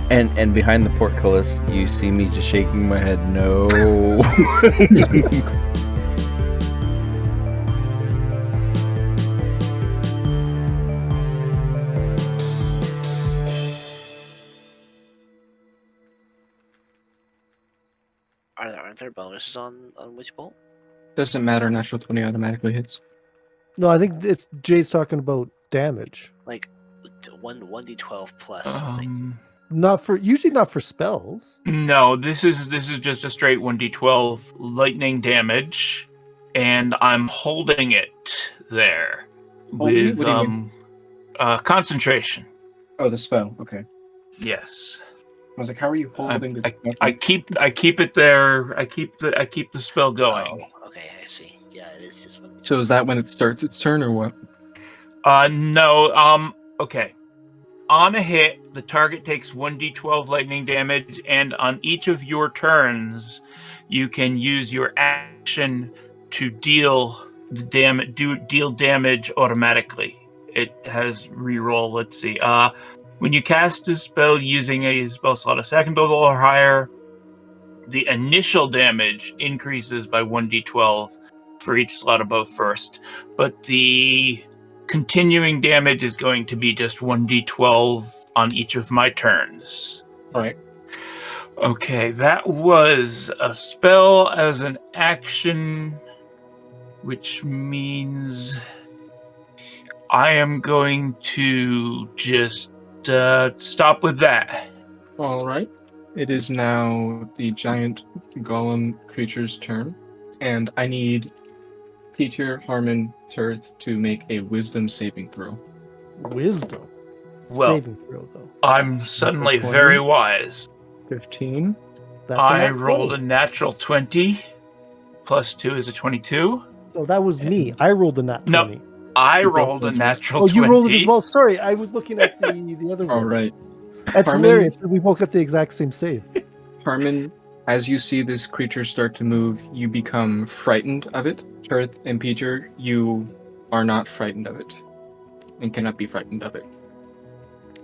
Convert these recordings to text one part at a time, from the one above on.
And behind the portcullis, you see me just shaking my head. No. Aren't there bonuses on Witch Bolt? Doesn't matter. Natural 20 automatically hits. No, I think it's Jay's talking about damage. Like 1d12 plus something. Usually not for spells. No, this is just a straight 1d12 lightning damage, and I'm holding it there with concentration. Oh, the spell. Okay. Yes. I was like, how are you holding the? I keep it there. I keep the spell going. Oh, okay, I see. Yeah, it is just one. So is that when it starts its turn, or what? No. Okay. On a hit, the target takes 1d12 lightning damage, and on each of your turns, you can use your action to deal damage automatically. It has reroll. Let's see. When you cast a spell using a spell slot of second level or higher, the initial damage increases by 1d12 for each slot above first, but the continuing damage is going to be just 1d12 on each of my turns. All right. Okay, that was a spell as an action, which means I am going to just stop with that. All right. It is now the giant golem creature's turn, and I need Peter, Harmon, Tirth to make a wisdom saving throw. Wisdom. Well, Saving throw, though. I'm suddenly 20. very wise. 15. That's I rolled a natural 20. Plus 2 is a 22. Oh, that was me. I rolled a nat 20. No, I rolled a natural 20. Oh, you rolled it as well? Sorry, I was looking at the other one. All right. That's hilarious. We both got the exact same save. Harmon, as you see this creature start to move, you become frightened of it. Tirth and Peter, you are not frightened of it and cannot be frightened of it.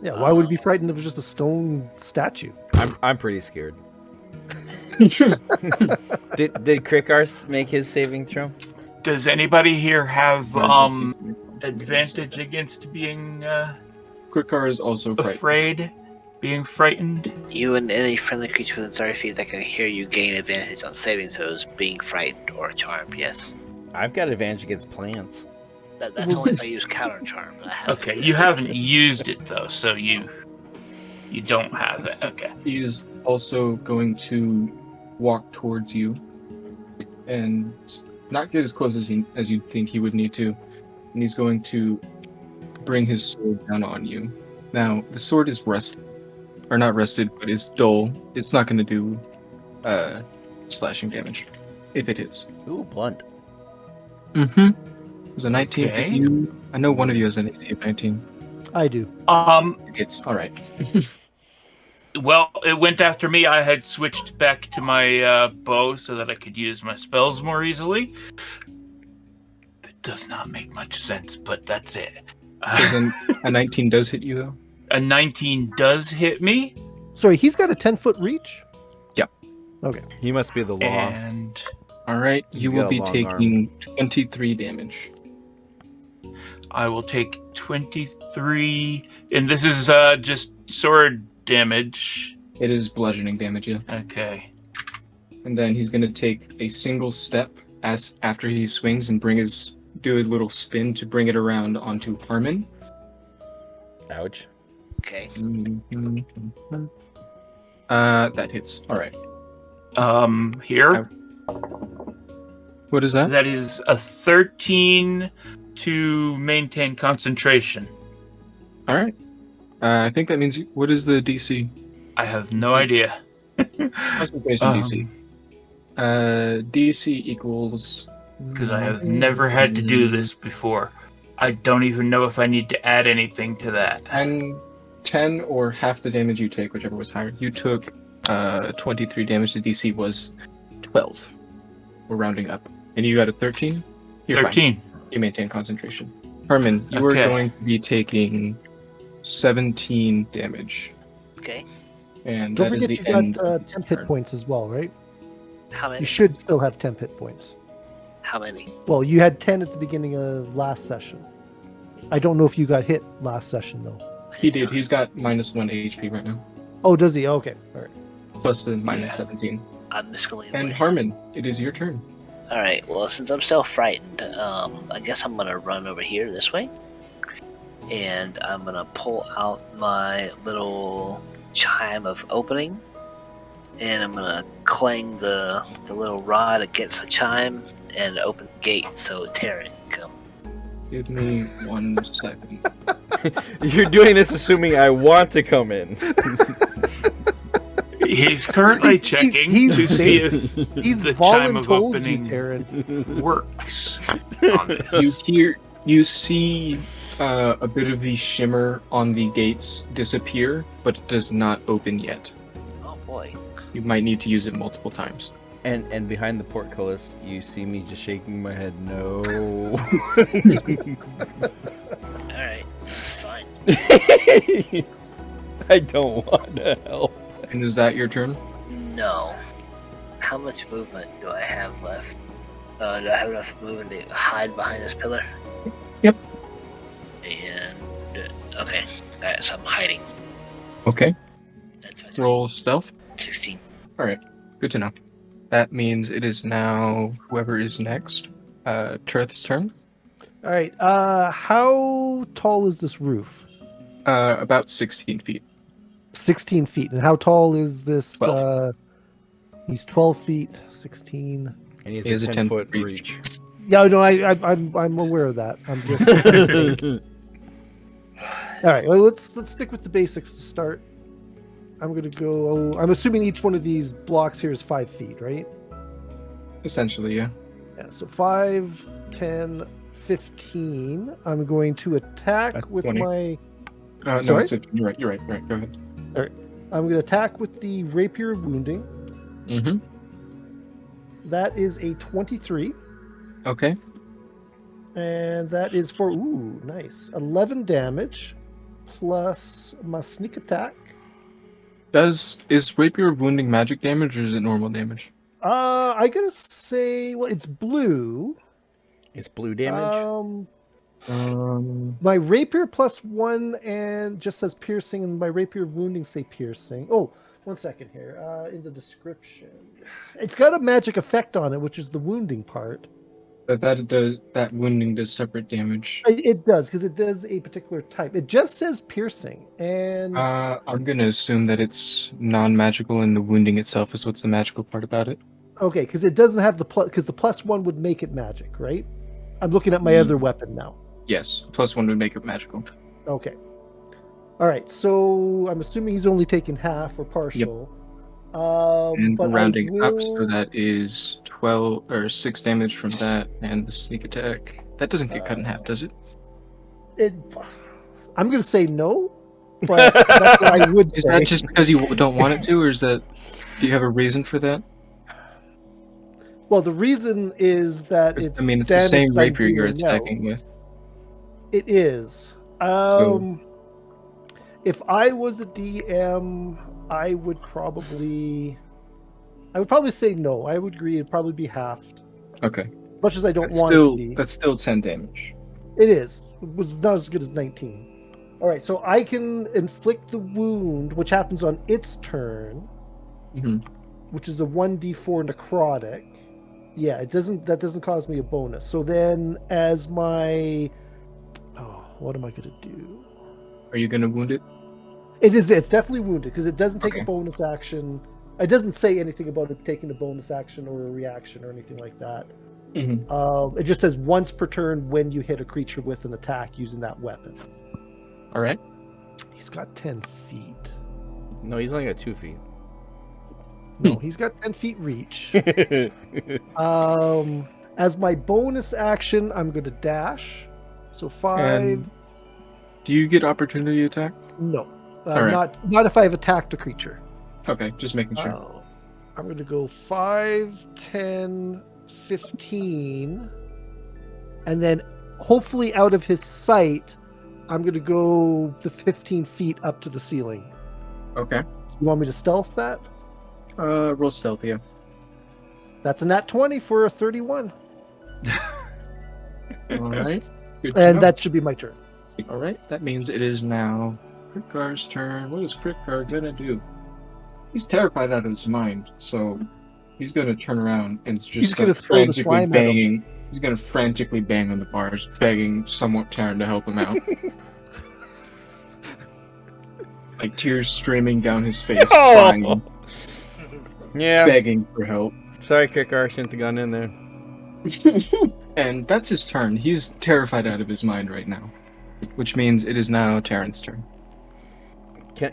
Yeah, why would you be frightened of just a stone statue? I'm pretty scared. Did Krikars make his saving throw? Does anybody here have advantage against being Krikar is also afraid? Being frightened? You and any friendly creature within 30 feet that can hear you gain advantage on saving throws, being frightened or charmed, yes. I've got advantage against plants. That's only if I use counter charm. Okay, you haven't used it though, so you don't have it. Okay. He is also going to walk towards you and not get as close as you think he would need to. And he's going to bring his sword down on you. Now, the sword is rusted. Or not rusted, but it's dull. It's not going to do slashing damage if it hits. Ooh, blunt. Mm-hmm. There's a 19 Okay. for you. I know one of you has an AC of 19. I do. It hits. All right. Well, it went after me. I had switched back to my bow so that I could use my spells more easily. That does not make much sense, but that's it. A 19 does hit you, though? A 19 does hit me. Sorry, he's got a 10-foot reach? Yep. Okay. He must be the law. And all right, you He's will got a be long taking 23 damage. I will take 23. And this is just sword damage. It is bludgeoning damage, yeah. Okay. And then he's going to take a single step after he swings and do a little spin to bring it around onto Harmon. Ouch. Okay. That hits. All right. Here. What is that? That is a 13 to maintain concentration. All right. I think that means, what is the DC? I have no idea. Concentration DC. DC equals... Because I have never had to do this before. I don't even know if I need to add anything to that. 10 or half the damage you take, whichever was higher. You took 23 damage. The DC was 12. We're rounding up. And you got a 13? You're 13. fine. You maintain concentration. Herman, you are going to be taking 17 damage. Okay. And Don't that is forget the you end got of its 10 hit turn. points as well, right? How You many? should still have 10 hit points. How many? Well, you had 10 at the beginning of last session. I don't know if you got hit last session, though. He did. He's got -1 HP right now, Oh, does he? Okay. All right. plus the Yeah. -17. I'm just gonna lead And away. Harmon, it is your turn. Alright, well, since I'm still frightened, I guess I'm gonna run over here this way. And I'm gonna pull out my little chime of opening. And I'm gonna clang the little rod against the chime and open the gate so Terran can come. Give me 1 second. You're doing this assuming I want to come in. He's currently checking he's to see if He's the chime of voluntold you, opening Taryn. works on this. You see a bit of the shimmer on the gates disappear, but it does not open yet. Oh boy. You might need to use it multiple times. And behind the portcullis, you see me just shaking my head. No. Alright, fine. I don't want to help. And is that your turn? No. How much movement do I have left? Do I have enough movement to hide behind this pillar? Yep. And okay, alright, so I'm hiding. Okay. That's my turn. Roll stealth. 16. Good to know. That means it is now whoever is next. Turth's turn. All right. How tall is this roof? About 16 feet. 16 feet. And how tall is this? 12. He's 12 feet. 16. And he He has has a a 10 10-foot reach. reach. Yeah, no, I'm aware of that. I'm just. All right. Well, let's stick with the basics to start. I'm gonna go. I'm assuming each one of these blocks here is 5 feet, right? Essentially, yeah. Yeah. So 5, 10, 15. I'm going to attack That's with 20. my. No, Sorry? you're right. You're right. Go ahead. I'm going to attack with the rapier of wounding. Mm-hmm. That is a 23, Okay. and that is for nice 11 damage plus my sneak attack. Is rapier of wounding magic damage or is it normal damage? I gotta say, well, it's blue. It's blue damage. My rapier +1 and just says piercing, and my rapier of wounding say piercing. Oh, 1 second here. In the description, it's got a magic effect on it, which is the wounding part. But that wounding does separate damage. It does, because it does a particular type. It just says piercing, and I'm gonna assume that it's non-magical and the wounding itself is what's the magical part about it. okay, because it doesn't have the plus, because the +1 would make it magic, right? I'm looking at my other weapon now. Yes, +1 would make it magical. Okay. All right, so I'm assuming he's only taking half or partial. And but I rounding up, will- so that is 12 or 6 damage from that, and the sneak attack. That doesn't get cut in half, does it? I'm going to say no, but that's what I would say. Is that just because you don't want it to, or do you have a reason for that? Well, the reason is that it's. I mean, it's the damage same I'm rapier you're dealing out. attacking with. It is. If I was a DM, I would probably say no. I would agree. It'd probably be halved. Okay. Much as I don't That's want still, it to be. that's still 10 damage. It is. It was not as good as 19. All right, so I can inflict the wound, which happens on its turn, Mm-hmm. which is a 1d4 necrotic. Yeah, that doesn't cause me a bonus. So then as my what am I going to do? Are you going to wound it? It's definitely wounded because it doesn't take Okay. a bonus action. It doesn't say anything about it taking a bonus action or a reaction or anything like that. Mm-hmm. It just says once per turn when you hit a creature with an attack using that weapon. All right. He's got 10 feet. No, he's only got 2 feet. No, he's got 10 feet reach. As my bonus action, I'm going to dash. So 5. And do you get opportunity attack? No, All right. not if I have attacked a creature. Okay, just making sure. I'm going to go 5, 10, 15, and then hopefully out of his sight, I'm going to go the 15 feet up to the ceiling. Okay. You want me to stealth that? Roll stealth, yeah. That's a nat 20 for a 31. All right. Good to And know. that should be my turn. All right. That means it is now Krikkar's turn. What is Krikkar gonna do? He's terrified out of his mind, so he's gonna turn around and just He's start gonna throw the frantically slime at him. banging. He's gonna frantically bang on the bars, begging someone Taryn to help him out. Like tears streaming down his face, crying, Yeah. begging for help. Sorry, Kickar, shouldn't have gone in there. And that's his turn. He's terrified out of his mind right now. Which means it is now Taryn's turn.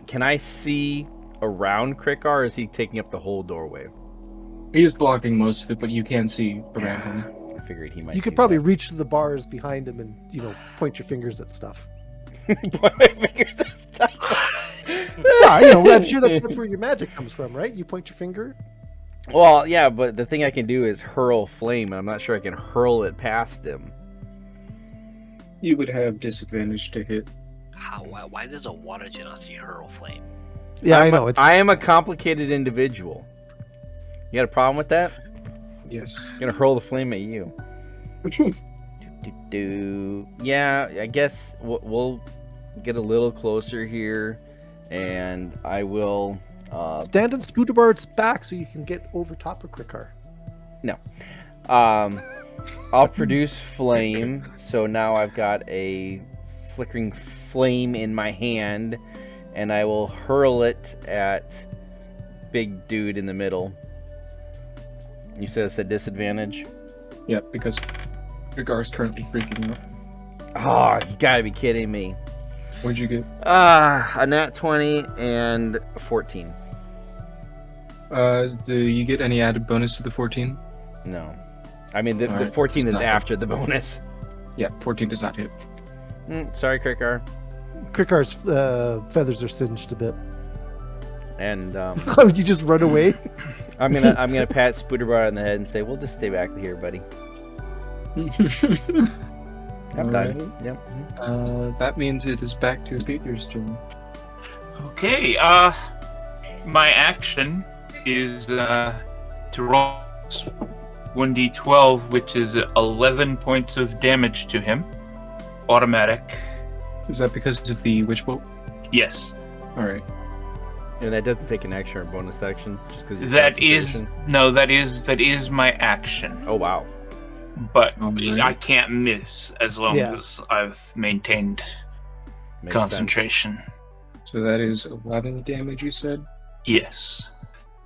Can I see around Krikkar, or is he taking up the whole doorway? He is blocking most of it, but you can see around him. I figured he might. You could do probably that. reach to the bars behind him and, point your fingers at stuff. Point my fingers and stuff. Yeah, I'm sure that's where your magic comes from, right? You point your finger. Well, yeah, but the thing I can do is hurl flame, and I'm not sure I can hurl it past him. You would have disadvantage to hit. Why does a water genasi hurl flame? Yeah, I know. I am a complicated individual. You got a problem with that? Yes. I'm gonna hurl the flame at you. Yeah, I guess we'll get a little closer here, and I will Stand on Spootabard's back so you can get over top of Krikkar. I'll produce flame, so now I've got a flickering flame in my hand, and I will hurl it at big dude in the middle. You said it's at disadvantage? Yeah, because Krikkar currently freaking out. Oh, you gotta be kidding me. What'd you get? A nat 20 and a 14. Do you get any added bonus to the 14? No. I mean, the Alright, 14 it's is not- after the bonus. Yeah, 14 does not hit. Sorry, Krikkar. Krikkar's feathers are singed a bit. And You just run away? I'm gonna pat Spooterbar on the head and say, "We'll just stay back here, buddy." I'm done. Alright. Yep. That means it is back to Peter's turn. Okay, my action is to roll 1d12, which is 11 points of damage to him. Automatic. Is that because of the witch bolt? Yes. Alright. And that doesn't take an action or bonus action, just because That is my action. Oh wow. But Alright. I can't miss as long Yeah. as I've maintained Makes concentration. So that is 11 damage, you said? Yes.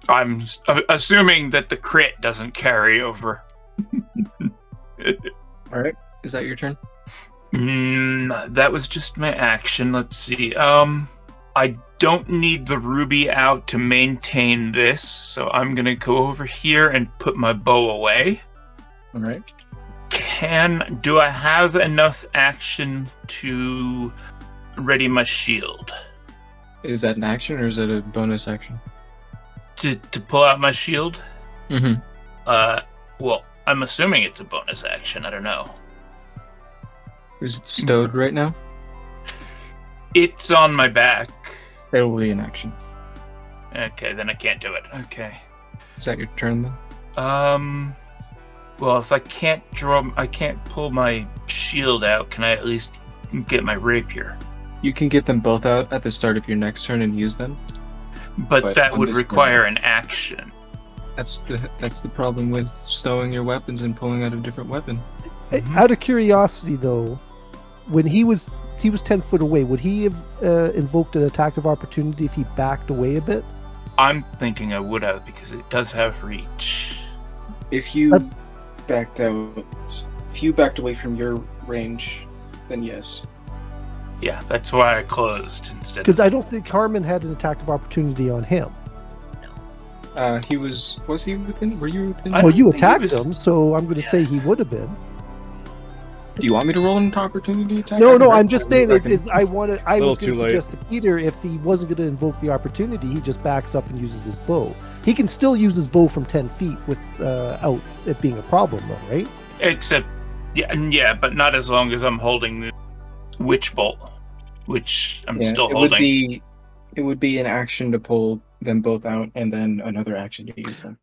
I'm assuming that the crit doesn't carry over. Alright. Is that your turn? That was just my action. Let's see. I don't need the ruby out to maintain this, so I'm gonna go over here and put my bow away. Alright. Do I have enough action to ready my shield? Is that an action or is that a bonus action? To pull out my shield? Mm-hmm. Well, I'm assuming it's a bonus action. I don't know. Is it stowed right now? It's on my back. It will be an action. Okay, then I can't do it. Okay. Is that your turn then? Well, if I can't pull my shield out, can I at least get my rapier? You can get them both out at the start of your next turn and use them. But that on would this require an action. That's the problem with stowing your weapons and pulling out a different weapon. Mhm. Out of curiosity, though, when he was 10 foot away, would he have invoked an attack of opportunity if he backed away a bit? I'm thinking I would have because it does have reach. If you backed away from your range, then yes. Yeah, that's why I closed instead. Because I don't think Harmon had an attack of opportunity on him. Was he within? Were you within? I Well, don't you think he attacked was- him, so I'm going to say he would have been. Do you want me to roll an opportunity attack? No, I'm just saying I was Little going to too late. suggest to Peter if he wasn't going to invoke the opportunity, he just backs up and uses his bow. He can still use his bow from 10 feet without it being a problem, though, right? Except, yeah, but not as long as I'm holding the witch bolt, which I'm still it holding. would be It would be an action to pull them both out, and then another action to use them.